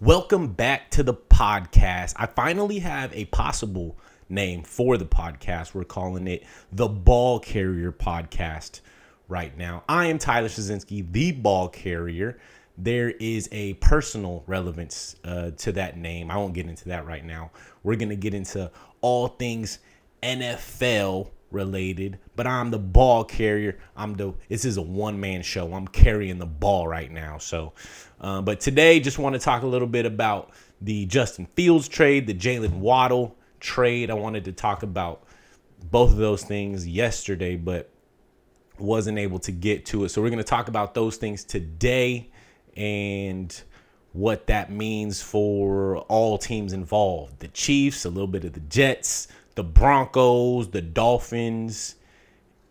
Welcome back to the podcast. I finally have a possible name for the podcast. We're calling it the Ball Carrier Podcast right now. I am Tyler Shazinski, the Ball Carrier. There is a personal relevance to that name. I won't get into that right now. We're going to get into all things NFL related, but I'm the ball carrier. This is a one-man show. I'm carrying the ball right now. But today just want to talk a little bit about the Justin Fields trade, the Jaylen Waddle trade. I wanted to talk about both of those things yesterday, but wasn't able to get to it. So we're going to talk about those things today and what that means for all teams involved. The Chiefs, a little bit of the Jets, the Broncos, the Dolphins,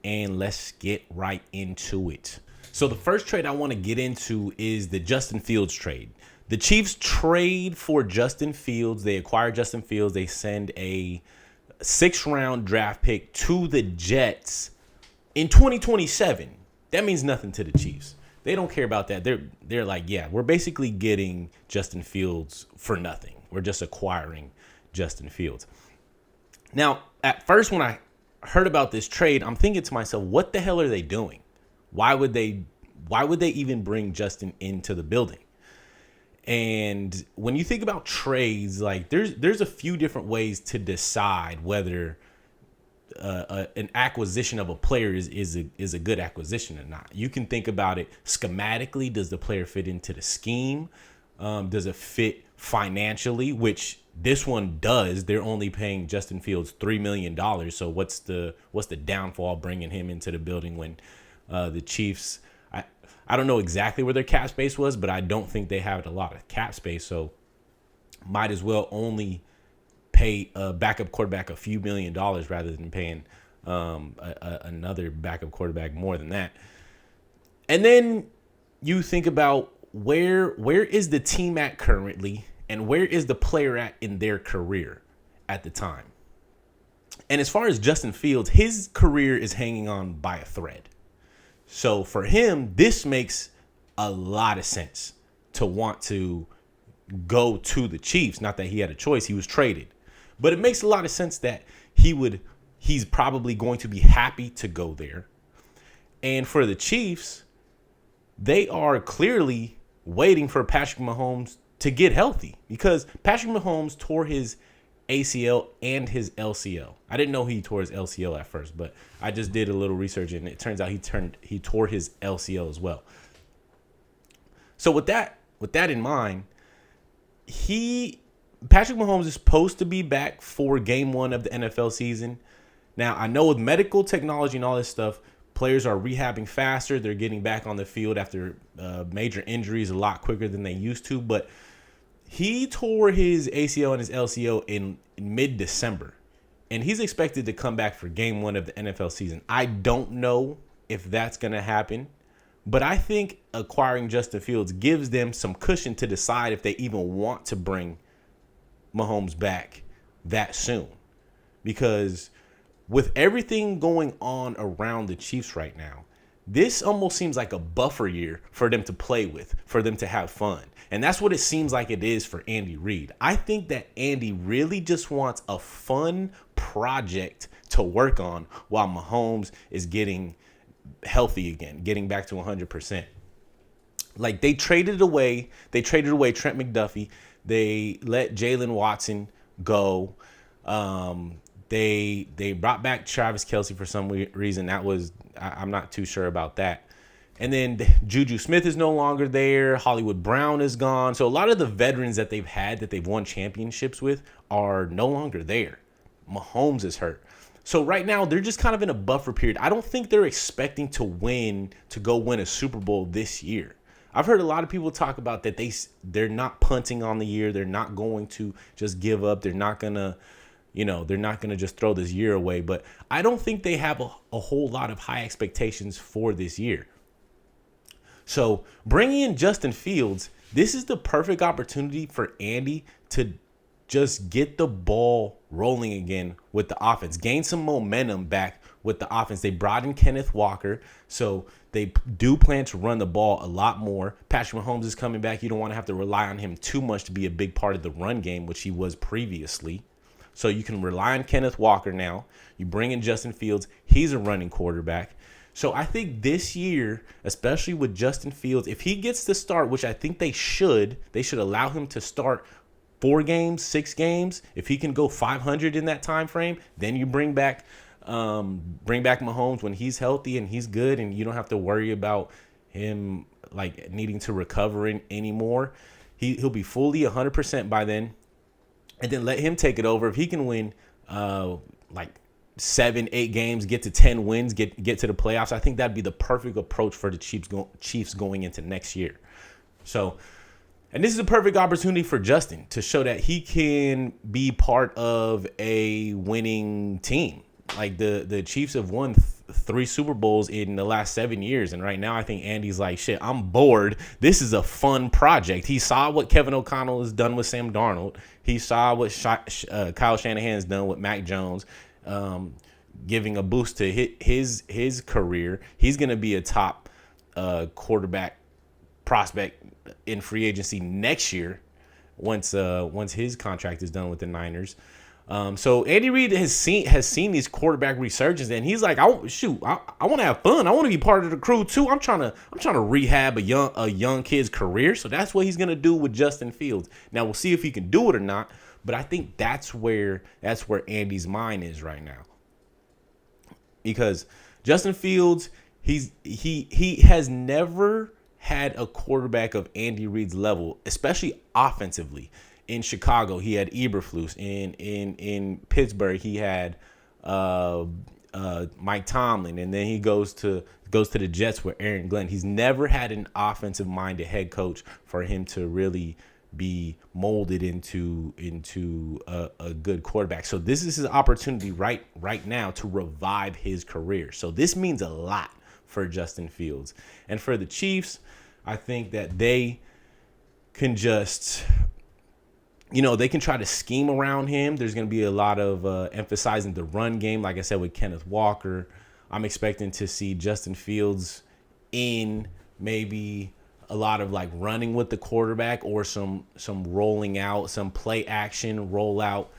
and let's get right into it. So the first trade I want to get into is the Justin Fields trade. The Chiefs trade for Justin Fields. They acquire Justin Fields. They send a 6th-round draft pick to the Jets in 2027. That means nothing to the Chiefs. They don't care about that. They're like, yeah, we're basically getting Justin Fields for nothing. We're just acquiring Justin Fields. Now, at first, when I heard about this trade, I'm thinking to myself, what the hell are they doing? Why would they even bring Justin into the building? And when you think about trades, like there's a few different ways to decide whether an acquisition of a player is a good acquisition or not. You can think about it schematically. Does the player fit into the scheme? Does it fit financially, which this one does? They're only paying Justin Fields $3 million. So what's the downfall bringing him into the building when the Chiefs, I don't know exactly where their cap space was, but I don't think they have a lot of cap space. So might as well only pay a backup quarterback a few $1 million rather than paying another backup quarterback more than that. And then you think about where is the team at currently and where is the player at in their career at the time. And as far as Justin Fields, his career is hanging on by a thread. So for him, this makes a lot of sense to want to go to the Chiefs. Not that he had a choice, he was traded. But it makes a lot of sense that he's probably going to be happy to go there. And for the Chiefs, they are clearly waiting for Patrick Mahomes to get healthy because Patrick Mahomes tore his ACL and his LCL. I didn't know he tore his LCL at first, but I just did a little research and it turns out he tore his LCL as well. So with that in mind, Patrick Mahomes is supposed to be back for game 1 of the NFL season. Now, I know with medical technology and all this stuff, players are rehabbing faster. They're getting back on the field after major injuries a lot quicker than they used to. But he tore his ACL and his LCL in mid-December. And he's expected to come back for game 1 of the NFL season. I don't know if that's going to happen. But I think acquiring Justin Fields gives them some cushion to decide if they even want to bring Mahomes back that soon. Because with everything going on around the Chiefs right now, this almost seems like a buffer year for them to play with, for them to have fun. And that's what it seems like it is for Andy Reid. I think that Andy really just wants a fun project to work on while Mahomes is getting healthy again, getting back to 100%. Like they traded away Trent McDuffie. They let Jaylen Watson go. They brought back Travis Kelce for some reason. I'm not too sure about that. And then Juju Smith is no longer there. Hollywood Brown is gone. So a lot of the veterans that they've had that they've won championships with are no longer there. Mahomes is hurt. So right now they're just kind of in a buffer period. I don't think they're expecting to go win a Super Bowl this year. I've heard a lot of people talk about that they're not punting on the year. They're not going to just give up. They're not going to just throw this year away. But I don't think they have a whole lot of high expectations for this year. So bringing in Justin Fields, this is the perfect opportunity for Andy to just get the ball rolling again with the offense. Gain some momentum back with the offense. They brought in Kenneth Walker, so they do plan to run the ball a lot more. Patrick Mahomes is coming back. You don't want to have to rely on him too much to be a big part of the run game, which he was previously. So you can rely on Kenneth Walker now. You bring in Justin Fields. He's a running quarterback. So I think this year, especially with Justin Fields, if he gets to start, which I think they should allow him to start 4 games, 6 games. If he can go 500 in that time frame, then you bring back Mahomes when he's healthy and he's good, and you don't have to worry about him like needing to recover anymore. He'll be fully 100% by then, and then let him take it over. If he can win like 7, 8 games, get to 10 wins, get to the playoffs, I think that'd be the perfect approach for the Chiefs going into next year. So, and this is a perfect opportunity for Justin to show that he can be part of a winning team. Like the Chiefs have won 3 Super Bowls in the last 7 years. And right now I think Andy's like, shit, I'm bored. This is a fun project. He saw what Kevin O'Connell has done with Sam Darnold. He saw what Kyle Shanahan has done with Mac Jones, giving a boost to his career. He's going to be a top quarterback prospect in free agency next year once his contract is done with the Niners. So Andy Reid has seen these quarterback resurgences, and he's like, I want to have fun. I want to be part of the crew too. I'm trying to rehab a young kid's career. So that's what he's gonna do with Justin Fields. Now we'll see if he can do it or not. But I think that's where Andy's mind is right now, because Justin Fields, he has never had a quarterback of Andy Reid's level, especially offensively. In Chicago, he had Eberflus. In Pittsburgh, he had Mike Tomlin, and then he goes to the Jets with Aaron Glenn. He's never had an offensive-minded head coach for him to really be molded into a good quarterback. So this is his opportunity right now to revive his career. So this means a lot for Justin Fields. And for the Chiefs, I think that they can just, they can try to scheme around him. There's going to be a lot of emphasizing the run game. Like I said, with Kenneth Walker, I'm expecting to see Justin Fields in maybe a lot of like running with the quarterback, or some rolling out, some play action, roll out,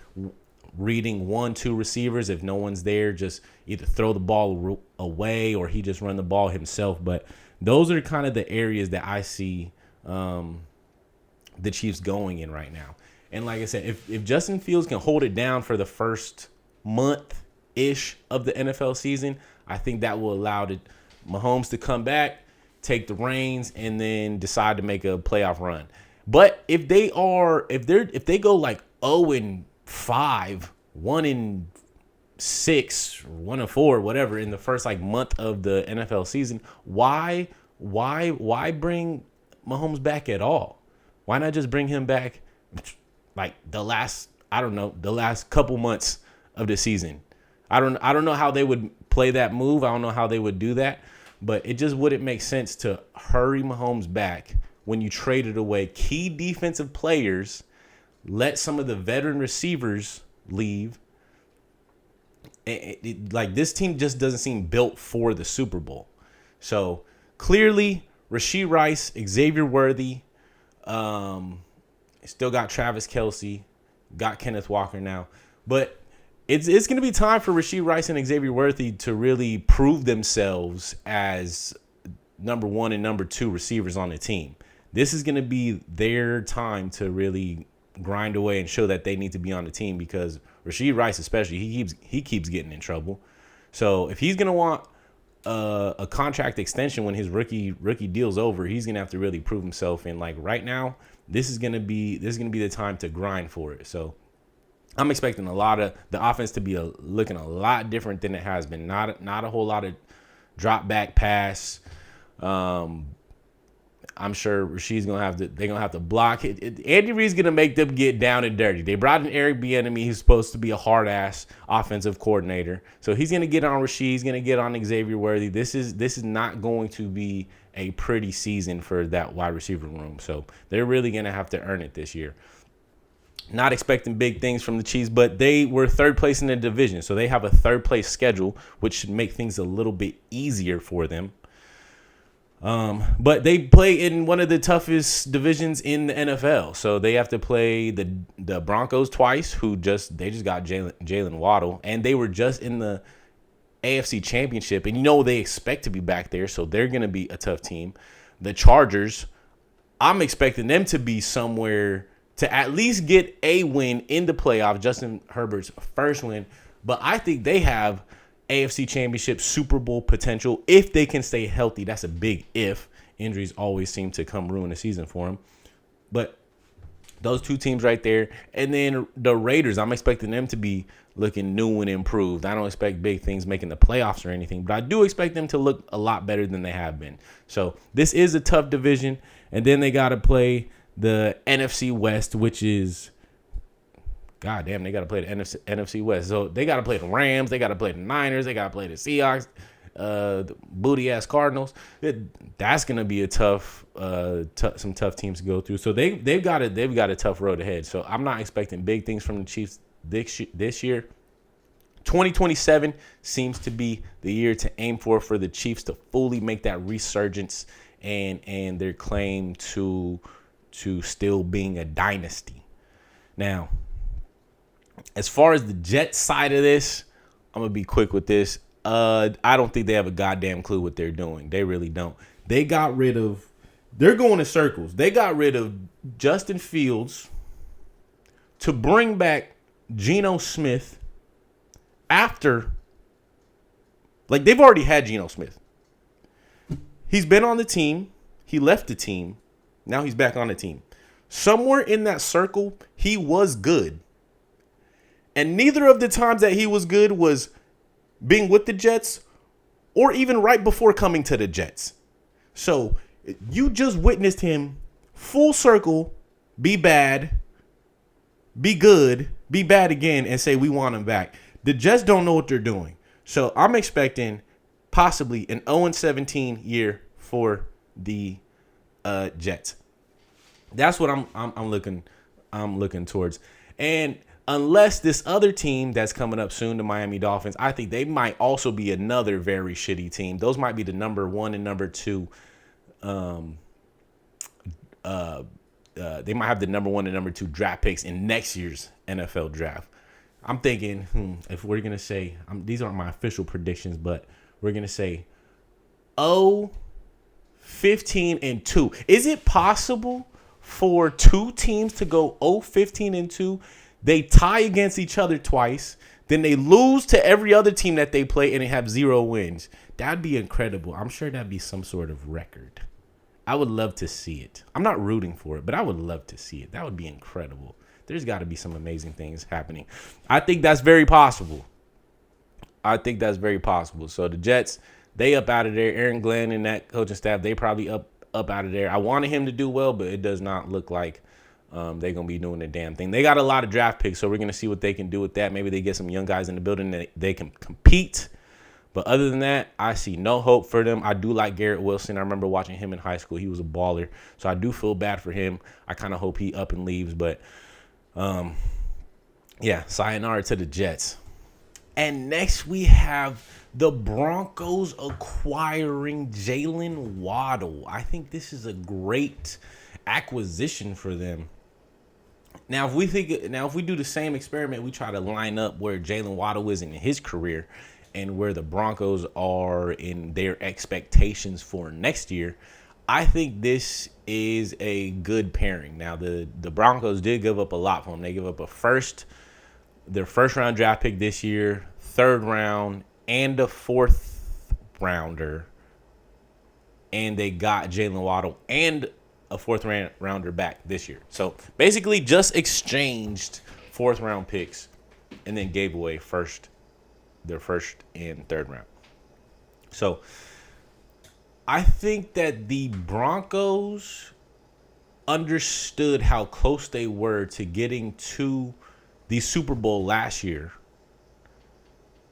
reading 1-2 receivers. If no one's there, just either throw the ball away or he just run the ball himself. But those are kind of the areas that I see the Chiefs going in right now. And like I said, if Justin Fields can hold it down for the first month-ish of the NFL season, I think that will allow Mahomes to come back, take the reins, and then decide to make a playoff run. But if they go like 0-5, 1-6, 1-4, whatever in the first like month of the NFL season, why bring Mahomes back at all? Why not just bring him back like the last couple months of the season? I don't know how they would play that move. I don't know how they would do that, but it just wouldn't make sense to hurry Mahomes back when you traded away key defensive players, let some of the veteran receivers leave. Like, this team just doesn't seem built for the Super Bowl. So clearly, Rashee Rice, Xavier Worthy, still got Travis Kelce, got Kenneth Walker now, but it's going to be time for Rashee Rice and Xavier Worthy to really prove themselves as number 1 and number 2 receivers on the team. This is going to be their time to really grind away and show that they need to be on the team, because Rashee Rice, especially, he keeps getting in trouble. So if he's going to want a contract extension when his rookie deal's over, he's going to have to really prove himself. And like right now, this is going to be the time to grind for it. So I'm expecting a lot of the offense to be looking a lot different than it has been. Not a whole lot of drop back pass. I'm sure Rasheed's they're gonna have to block it. Andy Reid's gonna make them get down and dirty. They brought in Eric Bieniemy, who's supposed to be a hard ass offensive coordinator. So he's gonna get on Rasheed. He's gonna get on Xavier Worthy. This is not going to be a pretty season for that wide receiver room. So they're really gonna have to earn it this year. Not expecting big things from the Chiefs, but they were third place in the division. So they have a third place schedule, which should make things a little bit easier for them. But they play in one of the toughest divisions in the NFL. So they have to play the Broncos twice, who just got Jaylen Waddle, and they were just in the AFC Championship, and they expect to be back there, so they're going to be a tough team. The Chargers, I'm expecting them to be somewhere to at least get a win in the playoffs, Justin Herbert's first win. But I think they have AFC Championship Super Bowl potential if they can stay healthy. That's a big if. Injuries always seem to come ruin the season for them. But those two teams right there. And then the Raiders, I'm expecting them to be looking new and improved. I don't expect big things making the playoffs or anything, but I do expect them to look a lot better than they have been. So this is a tough division. And then they got to play the NFC West, which is, goddamn, they got to play the NFC West. So they got to play the Rams. They got to play the Niners. They got to play the Seahawks, the booty-ass Cardinals. That's going to be a some tough teams to go through. So they've got a tough road ahead. So I'm not expecting big things from the Chiefs this year. 2027 seems to be the year to aim for the Chiefs to fully make that resurgence and their claim to still being a dynasty. Now, as far as the Jets side of this, I'm going to be quick with this. I don't think they have a goddamn clue what they're doing. They really don't. They're going in circles. They got rid of Justin Fields to bring back Geno Smith after, they've already had Geno Smith. He's been on the team. He left the team. Now he's back on the team. Somewhere in that circle, he was good. And neither of the times that he was good was being with the Jets or even right before coming to the Jets. So you just witnessed him full circle, be bad, be good, be bad again, and say we want him back. The Jets don't know what they're doing. So I'm expecting possibly an 0-17 year for the Jets. That's what I'm looking towards. And unless this other team that's coming up soon, the Miami Dolphins, I think they might also be another very shitty team. Those might be the number 1 and number 2. They might have the number 1 and number 2 draft picks in next year's NFL draft. I'm thinking, if we're going to say, these aren't my official predictions, but we're going to say 15-2. Is it possible for two teams to go 15-2? They tie against each other twice. Then they lose to every other team that they play and they have 0 wins. That'd be incredible. I'm sure that'd be some sort of record. I would love to see it. I'm not rooting for it, but I would love to see it. That would be incredible. There's got to be some amazing things happening. I think that's very possible. So the Jets, they up out of there. Aaron Glenn and that coaching staff, they probably up out of there. I wanted him to do well, but it does not look like they're going to be doing the damn thing. They got a lot of draft picks, so we're going to see what they can do with that. Maybe they get some young guys in the building that they can compete. But other than that, I see no hope for them. I do like Garrett Wilson. I remember watching him in high school. He was a baller. So I do feel bad for him. I kind of hope he up and leaves. But, sayonara to the Jets. And next we have the Broncos acquiring Jaylen Waddle. I think this is a great acquisition for them. Now, if we do the same experiment, we try to line up where Jaylen Waddle is in his career and where the Broncos are in their expectations for next year, I think this is a good pairing. Now, the Broncos did give up a lot for him. They give up their first round draft pick this year, 3rd round, and a 4th rounder. And they got Jaylen Waddle and a 4th rounder back this year. So basically just exchanged 4th round picks and then gave away their 1st and 3rd round. So I think that the Broncos understood how close they were to getting to the Super Bowl last year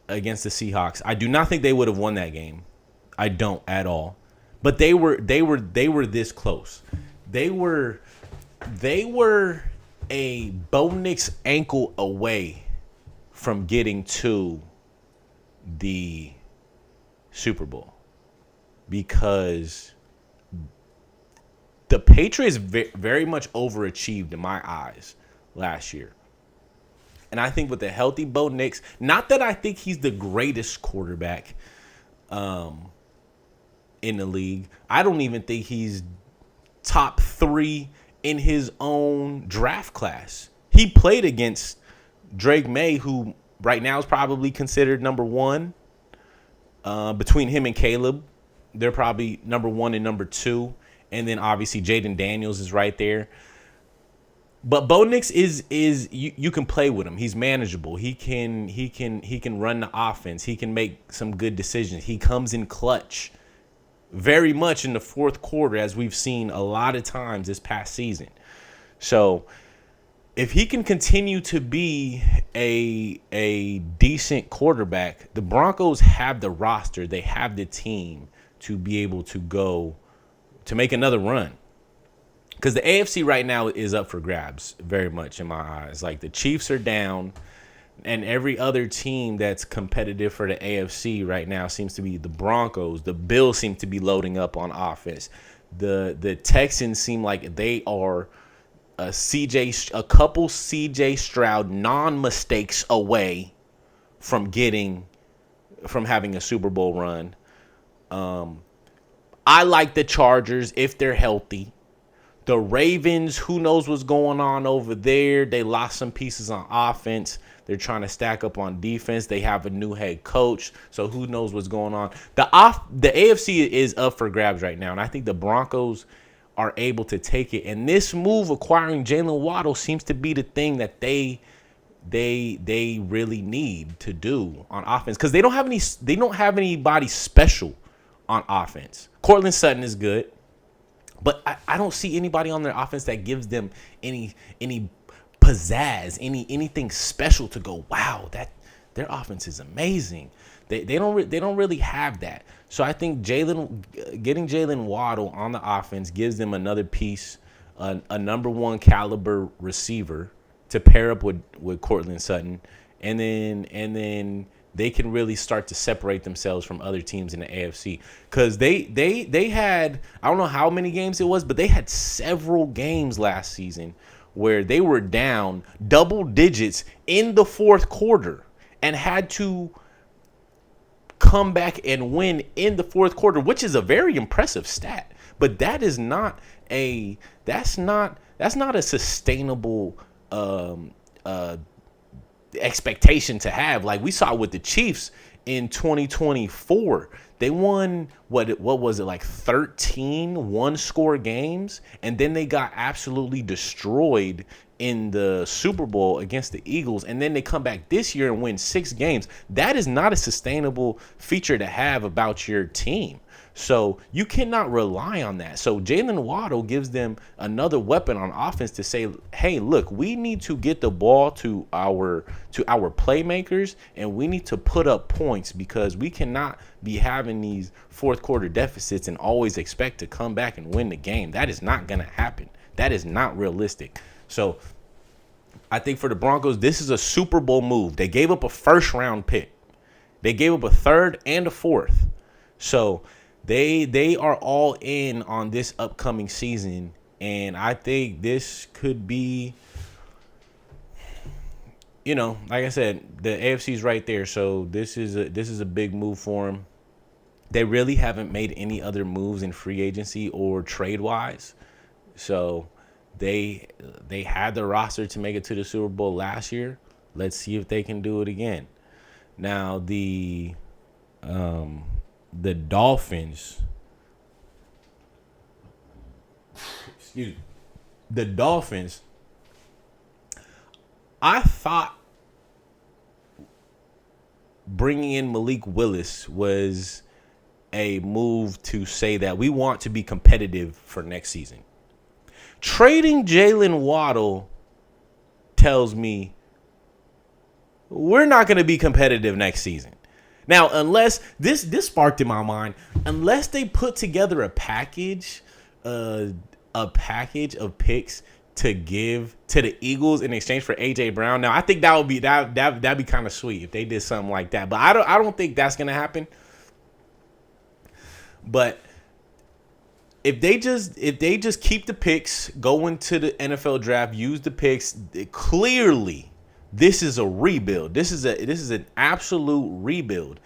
against the Seahawks. I do not think they would have won that game. I don't at all. But they were this close. They were a Bo Nix ankle away from getting to the Super Bowl because the Patriots very much overachieved in my eyes last year. And I think with a healthy Bo Nix, not that I think he's the greatest quarterback in the league. I don't even think he's top 3 in his own draft class. He played against Drake May, who right now is probably considered number 1. Between him and Caleb, they're probably number 1 and number 2. And then obviously Jaden Daniels is right there. But Bo Nix is you can play with him. He's manageable. He can run the offense. He can make some good decisions. He comes in clutch very much in the fourth quarter, as we've seen a lot of times this past season. So if he can continue to be a decent quarterback, the Broncos have the roster. They have the team to be able to go to make another run. Because the AFC right now is up for grabs very much in my eyes. Like the Chiefs are down, and every other team that's competitive for the AFC right now seems to be the Broncos. The Bills seem to be loading up on offense. The Texans seem like they are a couple CJ Stroud non-mistakes away from having a Super Bowl run. I like the Chargers if they're healthy. The Ravens, who knows what's going on over there? They lost some pieces on offense. They're trying to stack up on defense. They have a new head coach, so who knows what's going on? The AFC is up for grabs right now, and I think the Broncos are able to take it. And this move, acquiring Jaylen Waddle, seems to be the thing that they really need to do on offense, because they don't have anybody special on offense. Courtland Sutton is good. But I don't see anybody on their offense that gives them any pizzazz, anything special to go, wow, that their offense is amazing. They don't really have that. So I think getting Jaylen Waddle on the offense gives them another piece, a number 1 caliber receiver to pair up with Courtland Sutton, and then they can really start to separate themselves from other teams in the AFC. Because they had, I don't know how many games it was, but they had several games last season where they were down double digits in the fourth quarter and had to come back and win in the fourth quarter, which is a very impressive stat. But that is not that's not a sustainable expectation to have. Like we saw with the Chiefs in 2024, they won what was it, like 13 one-score games, and then they got absolutely destroyed in the Super Bowl against the Eagles, and then they come back this year and win 6 games. That is not a sustainable feature to have about your team. So you cannot rely on that. So Jaylen Waddle gives them another weapon on offense to say, hey, look, we need to get the ball to our playmakers, and we need to put up points, because we cannot be having these fourth quarter deficits and always expect to come back and win the game. That is not going to happen. That is not realistic. So I think for the Broncos, this is a Super Bowl move. They gave up a first-round pick. They gave up a third and a fourth. So they are all in on this upcoming season, and I think this could be, like I said, the AFC is right there. So this is a big move for them. They really haven't made any other moves in free agency or trade-wise. So they had the roster to make it to the Super Bowl last year. Let's see if they can do it again. Now the Dolphins, I thought bringing in Malik Willis was a move to say that we want to be competitive for next season. Trading Jaylen Waddle tells me we're not going to be competitive next season. Now, unless this sparked in my mind, unless they put together a package of picks to give to the Eagles in exchange for AJ Brown. Now, I think that'd be kind of sweet if they did something like that. But I don't think that's gonna happen. But if they just keep the picks, go into the NFL draft, use the picks, clearly this is a rebuild. This is an absolute rebuild.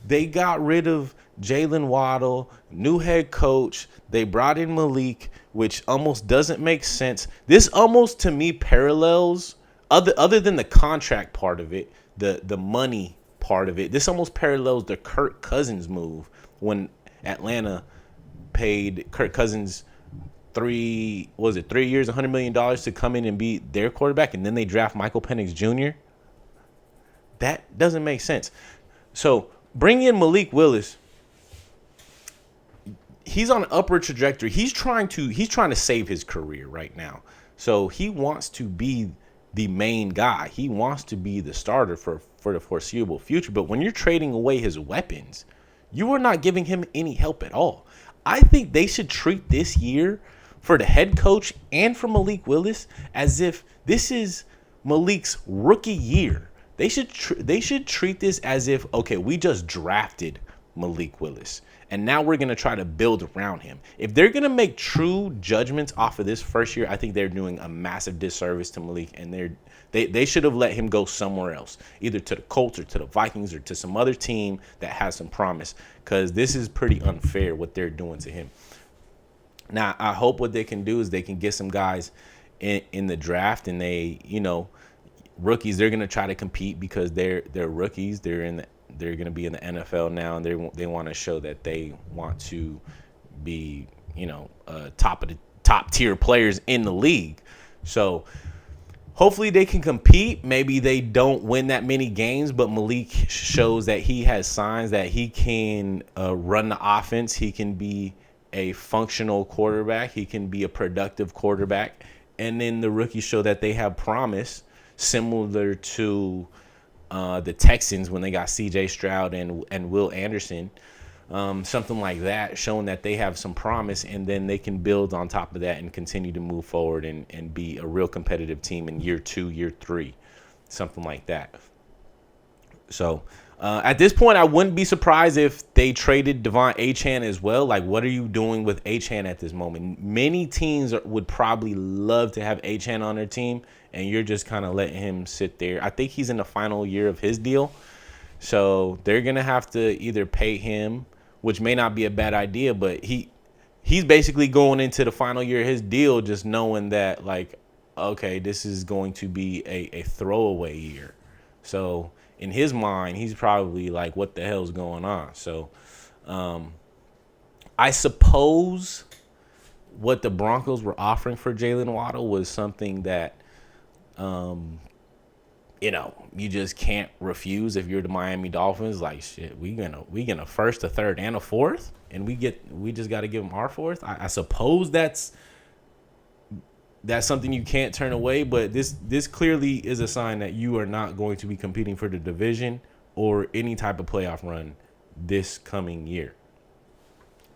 They got rid of Jaylen Waddle, new head coach. They brought in Malik, which almost doesn't make sense. This almost to me parallels, other than the contract part of it, the money part of it. This almost parallels the Kirk Cousins move when Atlanta paid Kirk Cousins 3 years, $100 million to come in and be their quarterback, and then they draft Michael Penix Jr. That doesn't make sense. So bring in Malik Willis. He's on an upward trajectory. He's trying to save his career right now. So he wants to be the main guy. He wants to be the starter for the foreseeable future. But when you're trading away his weapons, you are not giving him any help at all. I think they should treat this year for the head coach and for Malik Willis as if this is Malik's rookie year. They should treat this as if, okay, we just drafted Malik Willis, and now we're going to try to build around him. If they're going to make true judgments off of this first year, I think they're doing a massive disservice to Malik, and they should have let him go somewhere else, either to the Colts or to the Vikings or to some other team that has some promise, because this is pretty unfair what they're doing to him. Now, I hope what they can do is they can get some guys in the draft, and they, rookies, they're going to try to compete because they're rookies. They're going to be in the NFL now, and they want to show that they want to be, top tier players in the league. So hopefully they can compete. Maybe they don't win that many games, but Malik shows that he has signs that he can run the offense. He can be a functional quarterback. He can be a productive quarterback. And then the rookies show that they have promise, similar to the Texans when they got C.J. Stroud and Will Anderson, something like that, showing that they have some promise, and then they can build on top of that and continue to move forward and be a real competitive team in year 2, year 3, something like that. So at this point, I wouldn't be surprised if they traded Devon Achane as well. Like, what are you doing with Achane at this moment? Many teams would probably love to have Achane on their team, and you're just kind of letting him sit there. I think he's in the final year of his deal, so they're going to have to either pay him, which may not be a bad idea, but he's basically going into the final year of his deal just knowing that, like, okay, this is going to be a throwaway year. So in his mind, he's probably like, what the hell's going on? So I suppose what the Broncos were offering for Jaylen Waddle was something that, you just can't refuse if you're the Miami Dolphins. Like, shit, we gonna first, a third, and a fourth, and we just got to give them our fourth. I suppose that's something you can't turn away, but this clearly is a sign that you are not going to be competing for the division or any type of playoff run this coming year.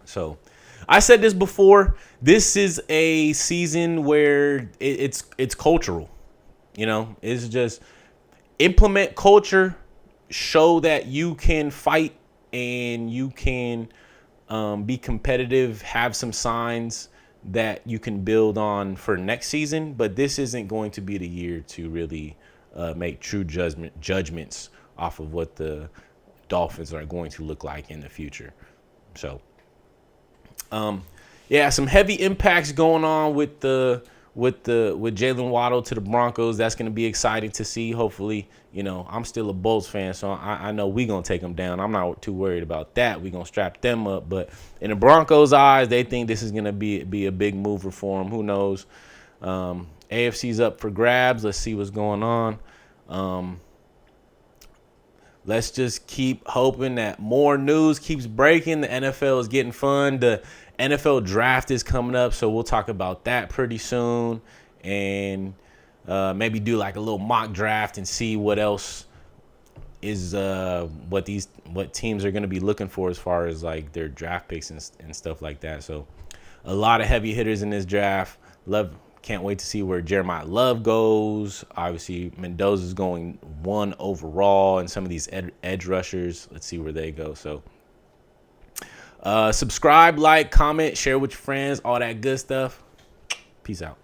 So I said this before, this is a season where it's cultural. It's just implement culture, show that you can fight and you can be competitive, have some signs that you can build on for next season. But this isn't going to be the year to really make true judgments off of what the Dolphins are going to look like in the future. So, some heavy impacts going on with Jaylen Waddle to the Broncos. That's going to be exciting to see. Hopefully, I'm still a Bulls fan, so I know we're going to take them down. I'm not too worried about that. We're going to strap them up. But in the Broncos' eyes, they think this is going to be a big mover for them. Who knows? AFC's up for grabs. Let's see what's going on. Let's just keep hoping that more news keeps breaking. The NFL is getting fun. The NFL draft is coming up, so we'll talk about that pretty soon, and maybe do like a little mock draft and see what else is what teams are going to be looking for as far as like their draft picks and stuff like that. So a lot of heavy hitters in this draft. Can't wait to see where Jeremiah Love goes. Obviously, Mendoza's going 1 overall, and some of these edge rushers. Let's see where they go. So, subscribe, like, comment, share with your friends, all that good stuff. Peace out.